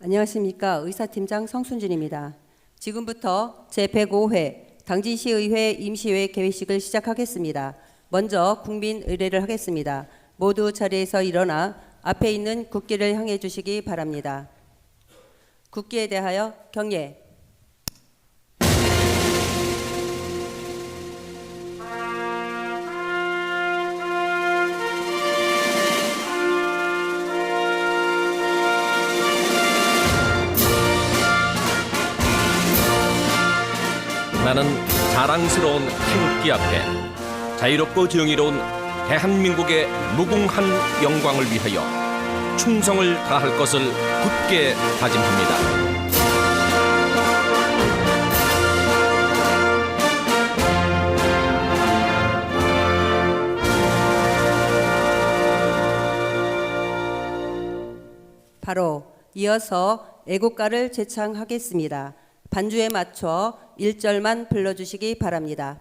안녕하십니까. 의사팀장 성순진입니다. 지금부터 제105회 당진시의회 임시회 개회식을 시작하겠습니다. 먼저 국민 의례를 하겠습니다. 모두 자리에서 일어나 앞에 있는 국기를 향해 주시기 바랍니다. 국기에 대하여 경례. 나는 자랑스러운 태극기 앞에 자유롭고 정의로운 대한민국의 무궁한 영광을 위하여 충성을 다할 것을 굳게 다짐합니다. 바로 이어서 애국가를 제창하겠습니다. 반주에 맞춰 1절만 불러주시기 바랍니다.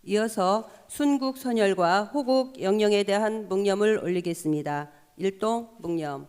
이어서 순국 선열과 호국 영령에 대한 묵념을 올리겠습니다. 일동 묵념.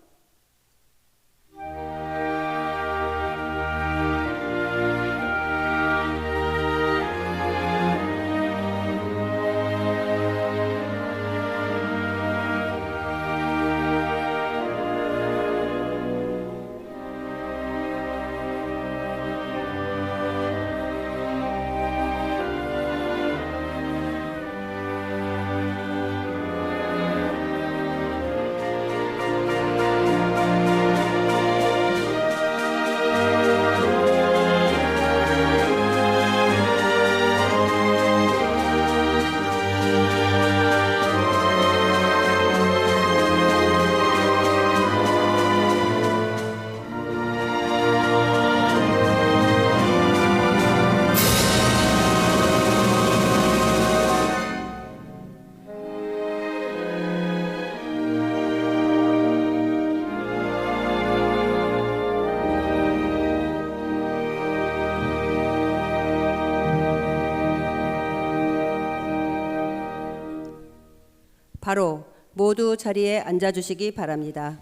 바로 모두 자리에 앉아주시기 바랍니다.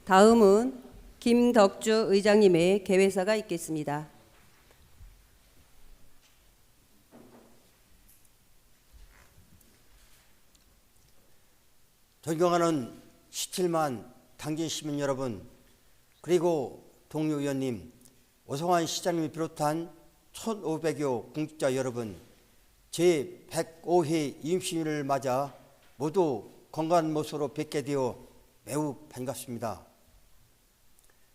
다음은 김덕주 의장님의 개회사가 있겠습니다. 존경하는 17만 당진 시민 여러분, 그리고 동료 의원님, 오성환 시장님을 비롯한 1,500여 공직자 여러분, 제105회 임시회를 맞아 모두 건강한 모습으로 뵙게 되어 매우 반갑습니다.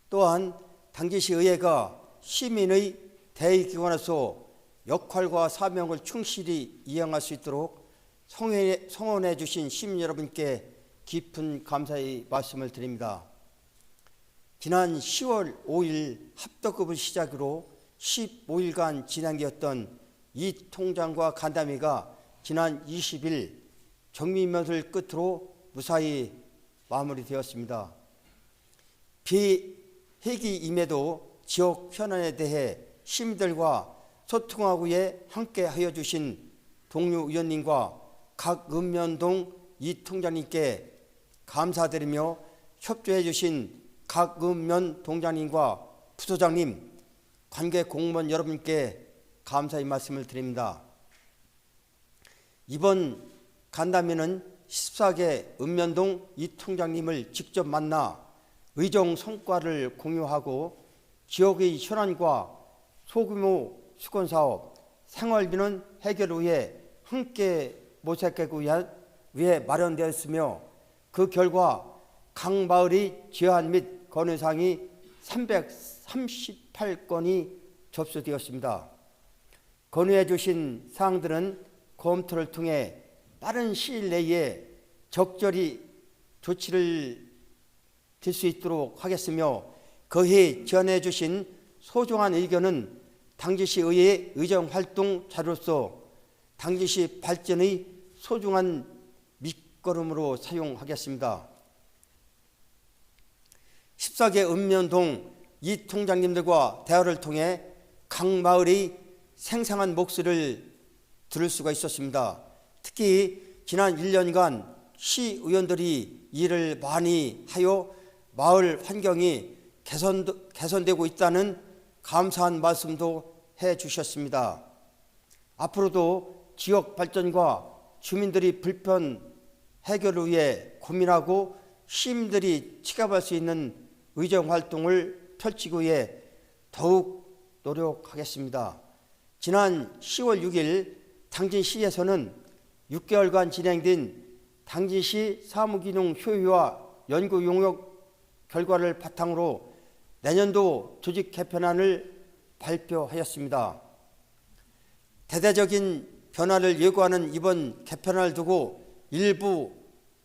또한 당진시 의회가 시민의 대의기관으로서 역할과 사명을 충실히 이행할 수 있도록 성원해 주신 시민 여러분께 깊은 감사의 말씀을 드립니다. 지난 10월 5일 합덕급을 시작으로 15일간 진행되었던 이 통장과 간담회가 지난 20일 정미면을 끝으로 무사히 마무리되었습니다. 비회기임에도 지역 현안에 대해 시민들과 소통하기에 함께하여 주신 동료 의원님과 각읍면동 이 통장님께 감사드리며 협조해 주신 각읍면 동장님과 부소장님, 관계 공무원 여러분께 감사의 말씀을 드립니다. 이번 간담회는 14개 읍면동 이 통장님을 직접 만나 의정 성과를 공유하고 지역의 현안과 소규모 수건사업, 생활비는 해결 위해 함께 모색하기 위해 마련되었으며 그 결과 각 마을의 제안 및 건의사항이 338건이 접수되었습니다. 건의해 주신 사항들은 검토를 통해 빠른 시일 내에 적절히 조치를 될 수 있도록 하겠으며 거의 전해 주신 소중한 의견은 당진시 의회 의정활동 자료로서 당진시 발전의 소중한 밑거름으로 사용하겠습니다. 14개 읍면동 이 통장님들과 대화를 통해 각 마을의 생생한 목소리를 들을 수가 있었습니다. 특히 지난 1년간 시의원들이 일을 많이 하여 마을 환경이 개선되고 있다는 감사한 말씀도 해 주셨습니다. 앞으로도 지역 발전과 주민들이 불편 해결을 위해 고민하고 시민들이 체감할 수 있는 의정활동을 펼치기 위해 더욱 노력하겠습니다. 지난 10월 6일 당진시에서는 6개월간 진행된 당진시 사무기능 효율화 연구 용역 결과를 바탕으로 내년도 조직 개편안을 발표하였습니다. 대대적인 변화를 예고하는 이번 개편안을 두고 일부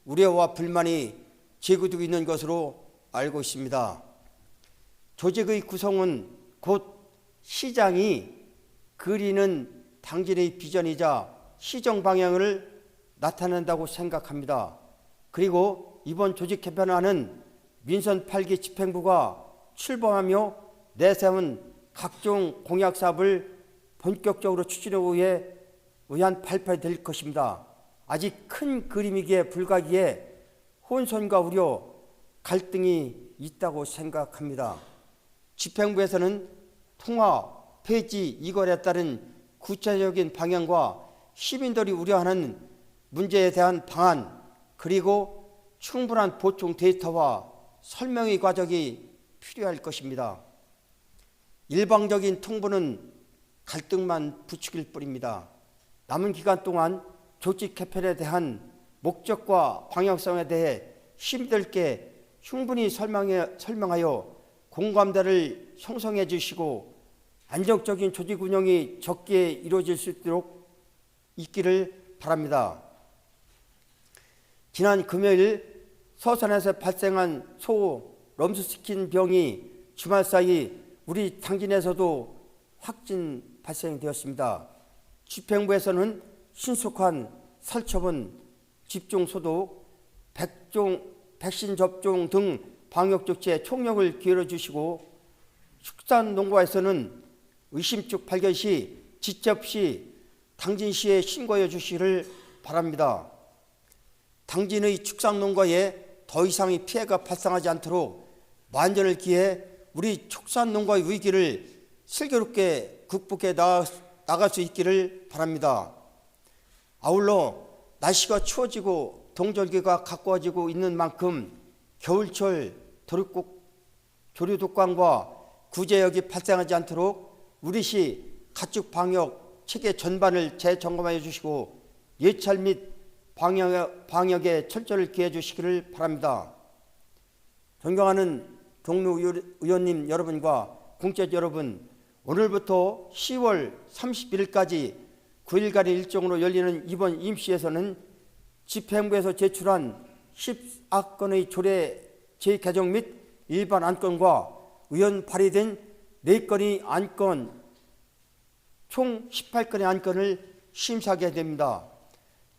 우려와 불만이 제기되고 있는 것으로 알고 있습니다. 조직의 구성은 곧 시장이 그리는 당진의 비전이자 시정 방향을 나타낸다고 생각합니다. 그리고 이번 조직 개편안은 민선 8기 집행부가 출범하며 내세운 각종 공약 사업을 본격적으로 추진하기 위한 발표가 될 것입니다. 아직 큰 그림이기에 불가기에 혼선과 우려, 갈등이 있다고 생각합니다. 집행부에서는 통화, 폐지, 이관에 따른 구체적인 방향과 시민들이 우려하는 문제에 대한 방안, 그리고 충분한 보충 데이터와 설명의 과정이 필요할 것입니다. 일방적인 통보는 갈등만 부추길 뿐입니다. 남은 기간 동안 조직 개편에 대한 목적과 방향성에 대해 시민들께 충분히 설명하여 공감대를 형성해 주시고 안정적인 조직 운영이 적게 이루어질 수 있기를 바랍니다. 지난 금요일 서산에서 발생한 소 럼스킨 병이 주말 사이 우리 당진에서도 확진 발생되었습니다. 집행부에서는 신속한 살처분, 집중 소독, 백신 접종 등 방역 조치에 총력을 기울여 주시고 축산농가에서는 의심축 발견 시 지체 시 당진시에 신고해 주시기를 바랍니다. 당진의 축산농가에 더 이상의 피해가 발생하지 않도록 만전을 기해 우리 축산농가의 위기를 슬기롭게 극복해 나갈 수 있기를 바랍니다. 아울러 날씨가 추워지고 동절기가 가까워지고 있는 만큼 겨울철 조류독감과 구제역이 발생하지 않도록 우리시 가축 방역 체계 전반을 재점검해 주시고 예찰 및 방역에 철저를 기해 주시기를 바랍니다. 존경하는 동료 의원님 여러분과 공적 여러분, 오늘부터 10월 31일까지 9일간의 일정으로 열리는 이번 임시에서는 집행부에서 제출한 10악건의 조례 재개정 및 일반 안건과 의원 발의된 4건의 안건 총 18건의 안건을 심사하게 됩니다.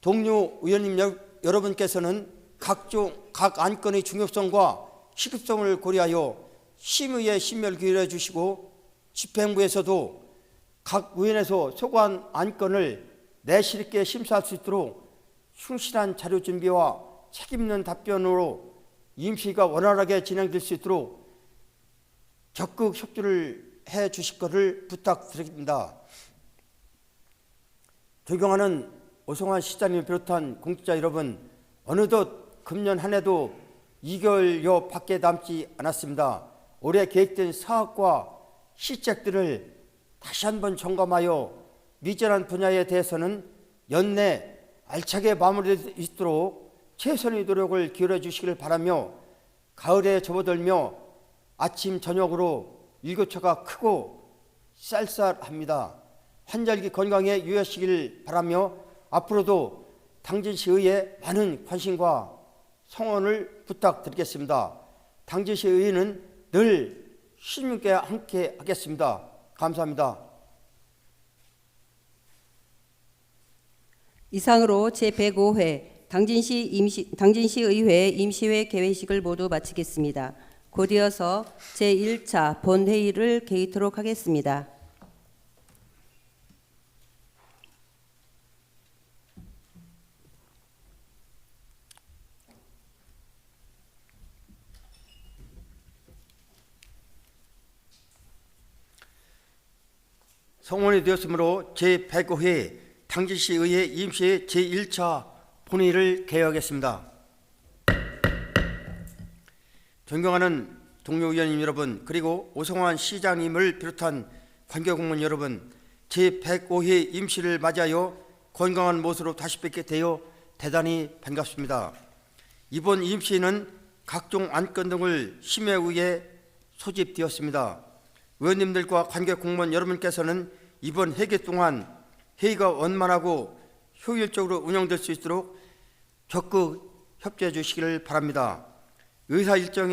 동료 의원님 여러분께서는 각 안건의 중요성과 시급성을 고려하여 심의에 심혈을 기울여 주시고 집행부에서도 각 의원에서 소관 안건을 내실 있게 심사할 수 있도록 충실한 자료 준비와 책임있는 답변으로 임시가 원활하게 진행될 수 있도록 적극 협조를 해 주실 것을 부탁드립니다. 존경하는 오성환 시장님을 비롯한 공직자 여러분, 어느덧 금년 한 해도 2개월여 밖에 남지 않았습니다. 올해 계획된 사업과 시책들을 다시 한번 점검하여 미진한 분야에 대해서는 연내 알차게 마무리될 수 있도록 최선의 노력을 기울여 주시길 바라며, 가을에 접어들며 아침 저녁으로 일교차가 크고 쌀쌀합니다. 환절기 건강에 유의하시길 바라며 앞으로도 당진시의회 많은 관심과 성원을 부탁드리겠습니다. 당진시의회는 늘 시민께 함께 하겠습니다. 감사합니다. 이상으로 제105회 당진시의회 임시회 개회식을 모두 마치겠습니다. 곧 이어서 제1차 본회의를 개의토록 하겠습니다. 성원이 되었으므로 제105회 당진시의회 임시회 제1차 본회의를 개회하겠습니다. 존경하는 동료 의원님 여러분, 그리고 오성환 시장님을 비롯한 관계공무원 여러분, 제105회 임시를 맞이하여 건강한 모습으로 다시 뵙게 되어 대단히 반갑습니다. 이번 임시는 각종 안건 등을 심의에 의해 소집되었습니다. 의원님들과 관계공무원 여러분께서는 이번 회기 동안 회의가 원만하고 효율적으로 운영될 수 있도록 적극 협조해 주시기를 바랍니다. 의사 일정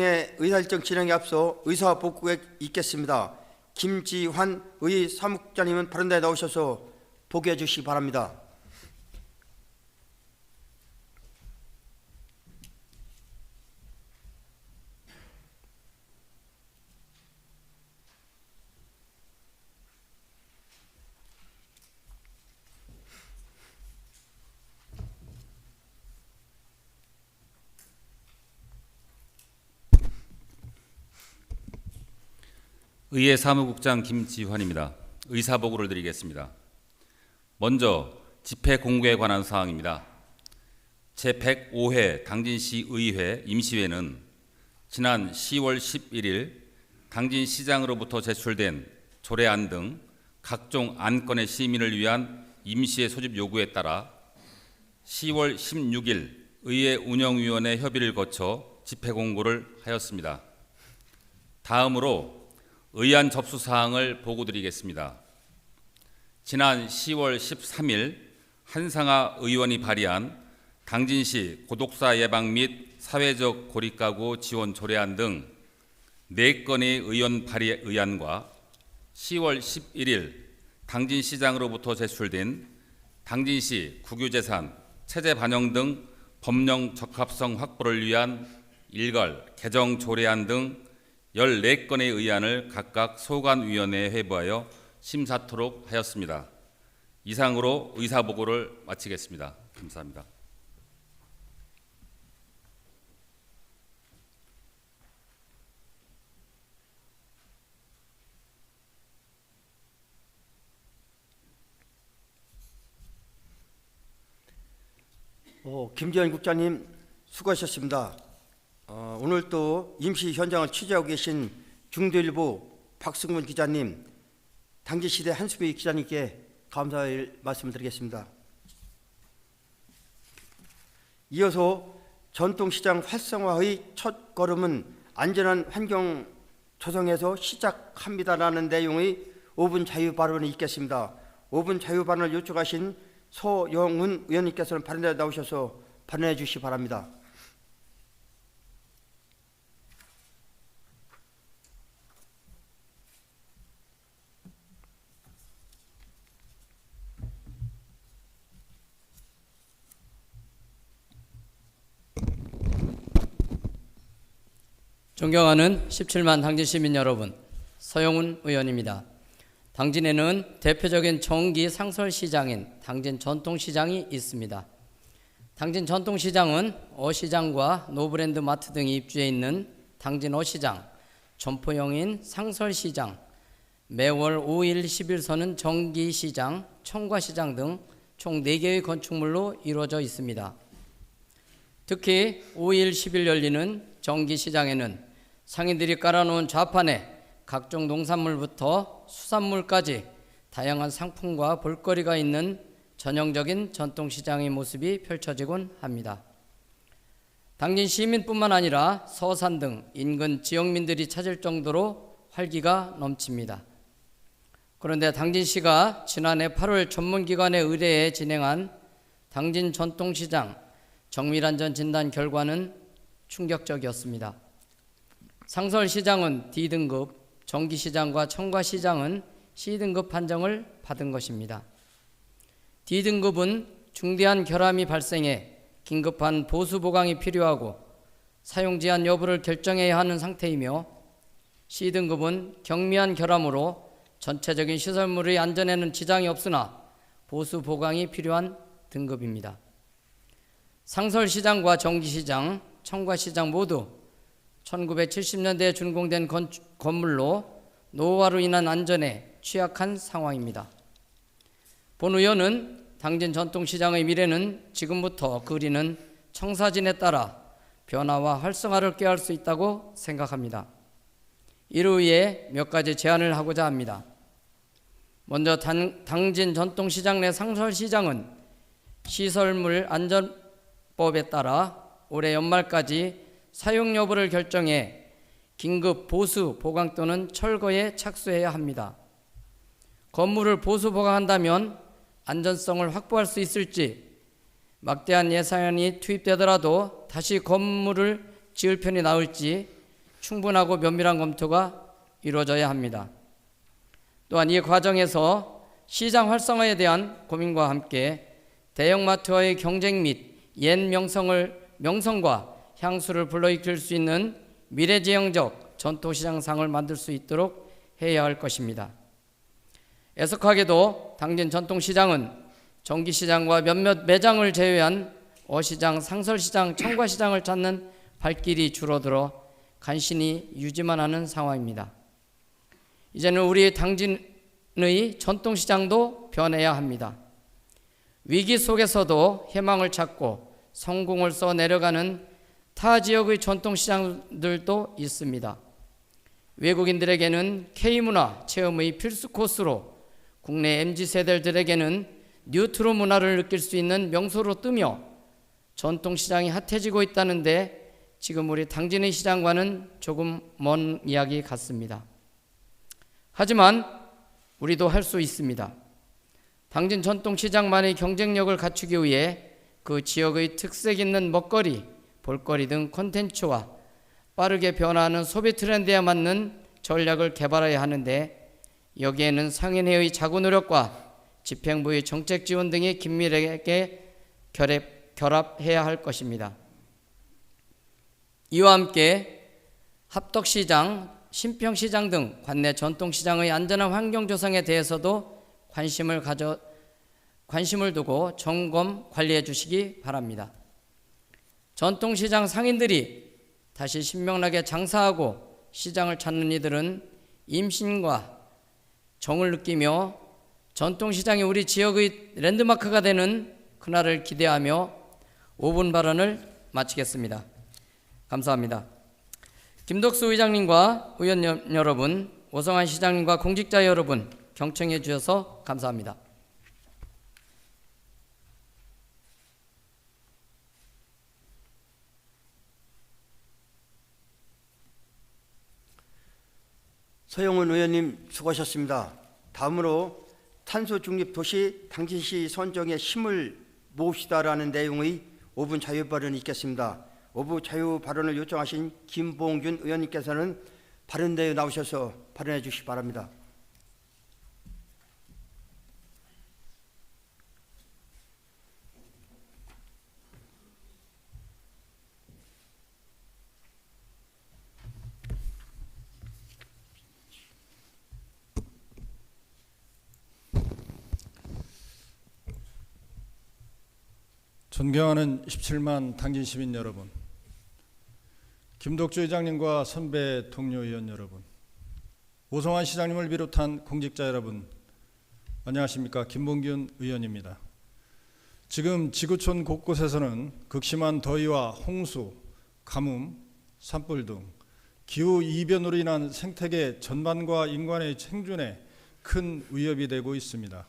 진행에 앞서 의사 복국에 있겠습니다. 김지환 의사무국장님은 바른다에 나오셔서 보고해 주시기 바랍니다. 의회 사무국장 김지환입니다. 의사보고를 드리겠습니다. 먼저 집회 공고에 관한 사항입니다. 제105회 당진시의회 임시회는 지난 10월 11일 당진시장으로부터 제출된 조례안 등 각종 안건의 심의를 위한 임시회 소집 요구에 따라 10월 16일 의회 운영위원회 협의를 거쳐 집회 공고를 하였습니다. 다음으로 의안 접수 사항을 보고드리겠습니다. 지난 10월 13일 한상아 의원이 발의한 당진시 고독사 예방 및 사회적 고립가구 지원 조례안 등 4건의 의원 발의 의안과 10월 11일 당진시장으로부터 제출된 당진시 국유재산 체제 반영 등 법령 적합성 확보를 위한 일괄 개정 조례안 등 14건의 의안을 각각 소관위원회에 회부하여 심사토록 하였습니다. 이상으로 의사보고를 마치겠습니다. 감사합니다. 김지환 국장님 수고하셨습니다. 오늘 또 임시 현장을 취재하고 계신 중도일보 박승문 기자님, 당진시대 한수미 기자님께 감사의 말씀을 드리겠습니다. 이어서 전통시장 활성화의 첫 걸음은 안전한 환경 조성에서 시작합니다라는 내용의 5분 자유 발언이 있겠습니다. 5분 자유 발언을 요청하신 서영훈 의원님께서는 발언에 나오셔서 발언해 주시기 바랍니다. 존경하는 17만 당진 시민 여러분, 서영훈 의원입니다. 당진에는 대표적인 정기 상설시장인 당진 전통시장이 있습니다. 당진 전통시장은 어시장과 노브랜드 마트 등이 입주해 있는 당진 어시장, 점포형인 상설시장, 매월 5일 10일 서는 정기시장, 청과시장 등 총 4개의 건축물로 이루어져 있습니다. 특히 5일 10일 열리는 정기시장에는 상인들이 깔아놓은 좌판에 각종 농산물부터 수산물까지 다양한 상품과 볼거리가 있는 전형적인 전통시장의 모습이 펼쳐지곤 합니다. 당진 시민뿐만 아니라 서산 등 인근 지역민들이 찾을 정도로 활기가 넘칩니다. 그런데 당진시가 지난해 8월 전문기관에 의뢰해 진행한 당진 전통시장 정밀안전 진단 결과는 충격적이었습니다. 상설시장은 D등급, 정기시장과 청과시장은 C등급 판정을 받은 것입니다. D등급은 중대한 결함이 발생해 긴급한 보수 보강이 필요하고 사용 제한 여부를 결정해야 하는 상태이며, C등급은 경미한 결함으로 전체적인 시설물의 안전에는 지장이 없으나 보수 보강이 필요한 등급입니다. 상설시장과 정기시장, 청과시장 모두 1970년대에 준공된 건물로 노후화로 인한 안전에 취약한 상황입니다. 본 의원은 당진 전통시장의 미래는 지금부터 그리는 청사진에 따라 변화와 활성화를 꾀할 수 있다고 생각합니다. 이를 위해 몇 가지 제안을 하고자 합니다. 먼저 당진 전통시장 내 상설시장은 시설물 안전법에 따라 올해 연말까지 사용 여부를 결정해 긴급 보수 보강 또는 철거에 착수해야 합니다. 건물을 보수 보강한다면 안전성을 확보할 수 있을지, 막대한 예산이 투입되더라도 다시 건물을 지을 편이 나을지 충분하고 면밀한 검토가 이루어져야 합니다. 또한 이 과정에서 시장 활성화에 대한 고민과 함께 대형마트와의 경쟁 및 옛 명성과 향수를 불러일으킬 수 있는 미래지향적 전통시장상을 만들 수 있도록 해야 할 것입니다. 애석하게도 당진 전통시장은 정기시장과 몇몇 매장을 제외한 어시장, 상설시장, 청과시장을 찾는 발길이 줄어들어 간신히 유지만 하는 상황입니다. 이제는 우리 당진의 전통시장도 변해야 합니다. 위기 속에서도 희망을 찾고 성공을 써내려가는 타 지역의 전통시장들도 있습니다. 외국인들에게는 K문화 체험의 필수 코스로, 국내 MZ세대들에게는 뉴트로 문화를 느낄 수 있는 명소로 뜨며 전통시장이 핫해지고 있다는데 지금 우리 당진의 시장과는 조금 먼 이야기 같습니다. 하지만 우리도 할 수 있습니다. 당진 전통시장만의 경쟁력을 갖추기 위해 그 지역의 특색 있는 먹거리, 볼거리 등 콘텐츠와 빠르게 변화하는 소비 트렌드에 맞는 전략을 개발해야 하는데, 여기에는 상인회의 자구 노력과 집행부의 정책 지원 등이 긴밀하게 결합해야 할 것입니다. 이와 함께 합덕시장, 신평시장 등 관내 전통시장의 안전한 환경 조성에 대해서도 관심을 두고 점검, 관리해 주시기 바랍니다. 전통시장 상인들이 다시 신명나게 장사하고 시장을 찾는 이들은 임신과 정을 느끼며 전통시장이 우리 지역의 랜드마크가 되는 그날을 기대하며 5분 발언을 마치겠습니다. 감사합니다. 김덕수 의장님과 의원 여러분, 오성환 시장님과 공직자 여러분, 경청해 주셔서 감사합니다. 서영은 의원님 수고하셨습니다. 다음으로 탄소 중립 도시 당진시 선정에 힘을 모읍시다라는 내용의 5분 자유 발언이 있겠습니다. 5분 자유 발언을 요청하신 김봉균 의원님께서는 발언대에 나오셔서 발언해 주시기 바랍니다. 존경하는 17만 당진 시민 여러분, 김덕주 회장님과 선배 동료 의원 여러분, 오성환 시장님을 비롯한 공직자 여러분, 안녕하십니까? 김봉균 의원입니다. 지금 지구촌 곳곳에서는 극심한 더위와 홍수, 가뭄, 산불 등 기후 이변으로 인한 생태계 전반과 인간의 생존에 큰 위협이 되고 있습니다.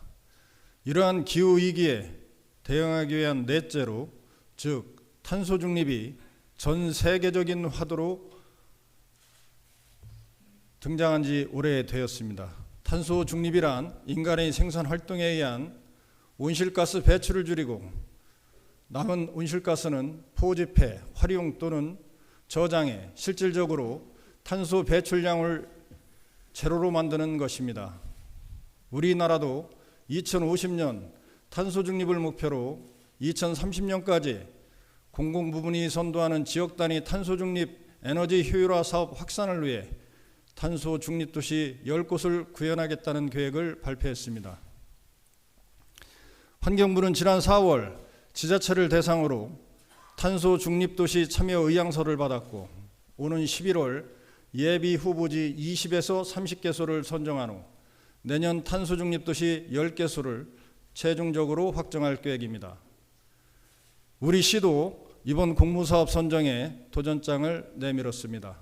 이러한 기후 위기에 대응하기 위한 넷째로, 즉 탄소 중립이 전 세계적인 화두로 등장한 지 오래되었습니다. 탄소 중립이란 인간의 생산 활동에 의한 온실가스 배출을 줄이고 남은 온실가스는 포집해, 활용 또는 저장해 실질적으로 탄소 배출량을 제로로 만드는 것입니다. 우리나라도 2050년 탄소 중립을 목표로 2030년까지 공공부문이 선도하는 지역 단위 탄소 중립 에너지 효율화 사업 확산을 위해 탄소 중립 도시 10곳을 구현하겠다는 계획을 발표했습니다. 환경부는 지난 4월 지자체를 대상으로 탄소 중립 도시 참여 의향서를 받았고, 오는 11월 예비 후보지 20에서 30개소를 선정한 후 내년 탄소 중립 도시 10개소를 최종적으로 확정할 계획입니다. 우리 시도 이번 공모사업 선정에 도전장을 내밀었습니다.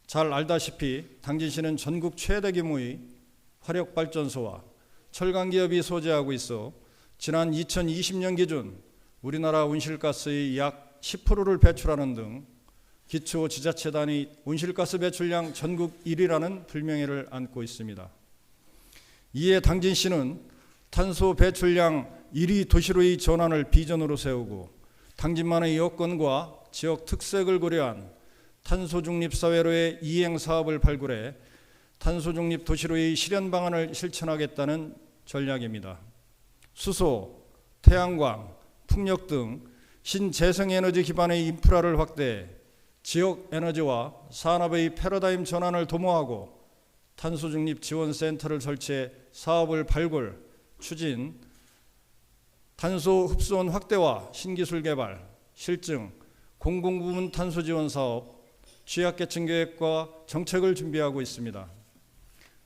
잘 알다시피 당진시는 전국 최대 규모의 화력발전소와 철강기업이 소재하고 있어 지난 2020년 기준 우리나라 온실가스의 약 10%를 배출하는 등 기초 지자체 단위 온실가스 배출량 전국 1위라는 불명예를 안고 있습니다. 이에 당진시는 탄소 배출량 1위 도시로의 전환을 비전으로 세우고 당진만의 여건과 지역 특색을 고려한 탄소 중립 사회로의 이행 사업을 발굴해 탄소 중립 도시로의 실현 방안을 실천하겠다는 전략입니다. 수소, 태양광, 풍력 등 신재생에너지 기반의 인프라를 확대해 지역 에너지와 산업의 패러다임 전환을 도모하고 탄소 중립 지원센터를 설치해 사업을 발굴, 추진, 탄소 흡수원 확대와 신기술 개발, 실증, 공공부문 탄소 지원 사업, 취약계층 계획과 정책을 준비하고 있습니다.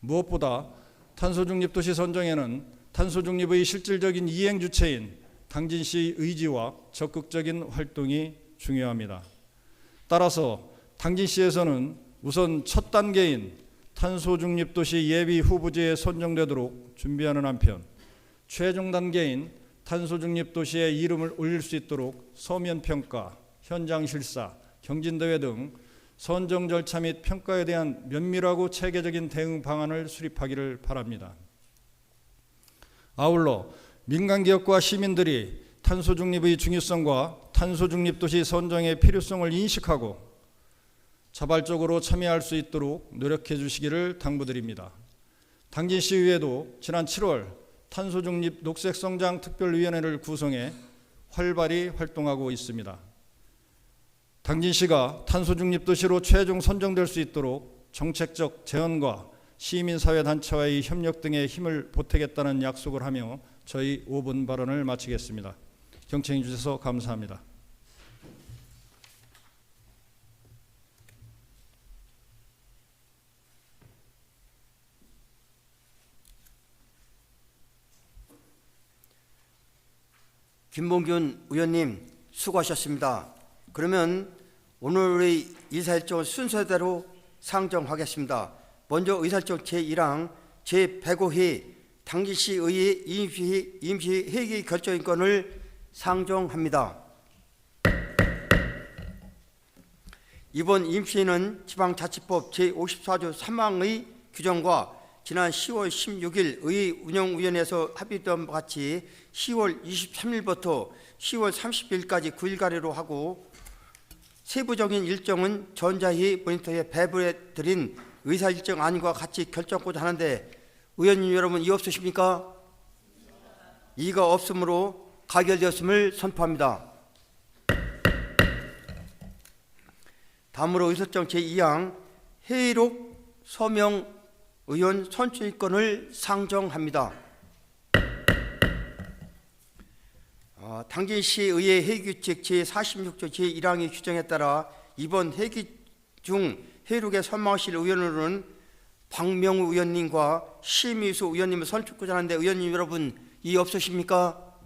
무엇보다 탄소 중립 도시 선정에는 탄소 중립의 실질적인 이행 주체인 당진시 의지와 적극적인 활동이 중요합니다. 따라서 당진시에서는 우선 첫 단계인 탄소 중립 도시 예비 후보지에 선정되도록 준비하는 한편, 최종 단계인 탄소 중립 도시의 이름을 올릴 수 있도록 서면 평가, 현장 실사, 경진대회 등 선정 절차 및 평가에 대한 면밀하고 체계적인 대응 방안을 수립하기를 바랍니다. 아울러 민간기업과 시민들이 탄소 중립의 중요성과 탄소 중립 도시 선정의 필요성을 인식하고 자발적으로 참여할 수 있도록 노력해 주시기를 당부드립니다. 당진시의회도 지난 7월 탄소 중립 녹색성장 특별위원회를 구성해 활발히 활동하고 있습니다. 당진시가 탄소 중립 도시로 최종 선정될 수 있도록 정책적 제언과 시민사회단체와의 협력 등의 힘을 보태겠다는 약속을 하며 저희 5분 발언을 마치겠습니다. 경청해 주셔서 감사합니다. 김봉균 의원님 수고하셨습니다. 그러면 오늘의 의사일정을 순서대로 상정하겠습니다. 먼저 의사일정 제1항 제105회 당진시의회 임시회의 결정인권을 상정합니다. 이번 임시회는 지방자치법 제54조 3항의 규정과 지난 10월 16일 의회 운영위원회에서 합의된 바 같이 10월 23일부터 10월 30일까지 9일가량으로 하고 세부적인 일정은 전자회의 모니터에 배부해 드린 의사일정 안과 같이 결정하고자 하는데 의원님 여러분 이의 없으십니까? 이의가 없으므로 가결되었음을 선포합니다. 다음으로 의사일정 제2항 회의록 서명 의원 선출권을 상정합니다. 당진시의회 회의규칙 제46조 제1항의 규정에 따라 이번 회기 중 회의록에 선망하실 의원으로는 박명우 의원님과 심의수 의원님을 선출하고자 하는데 의원님 여러분 이의 없으십니까?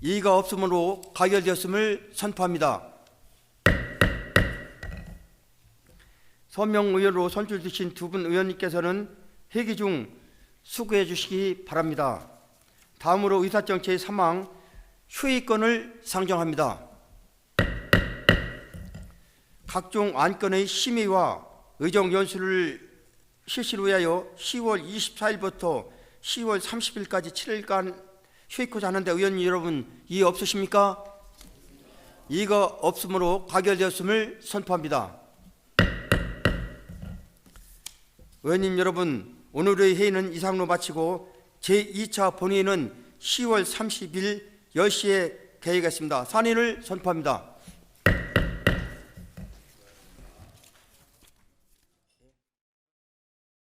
이의가 없으므로 가결되었음을 선포합니다. 서명 의원으로 선출되신 두 분 의원님께서는 회기 중 수고해 주시기 바랍니다. 다음으로 의사정치의 사망 휴의권을 상정합니다. 각종 안건의 심의와 의정 연수를 실시를 위하여 10월 24일부터 10월 30일까지 7일간 휴의코자 하는데 의원님 여러분 이의 없으십니까? 이의가 없으므로 가결되었음을 선포합니다. 의원님 여러분, 오늘의 회의는 이상으로 마치고 제2차 본회의는 10월 30일 10시에 개회하겠습니다. 산인을 선포합니다.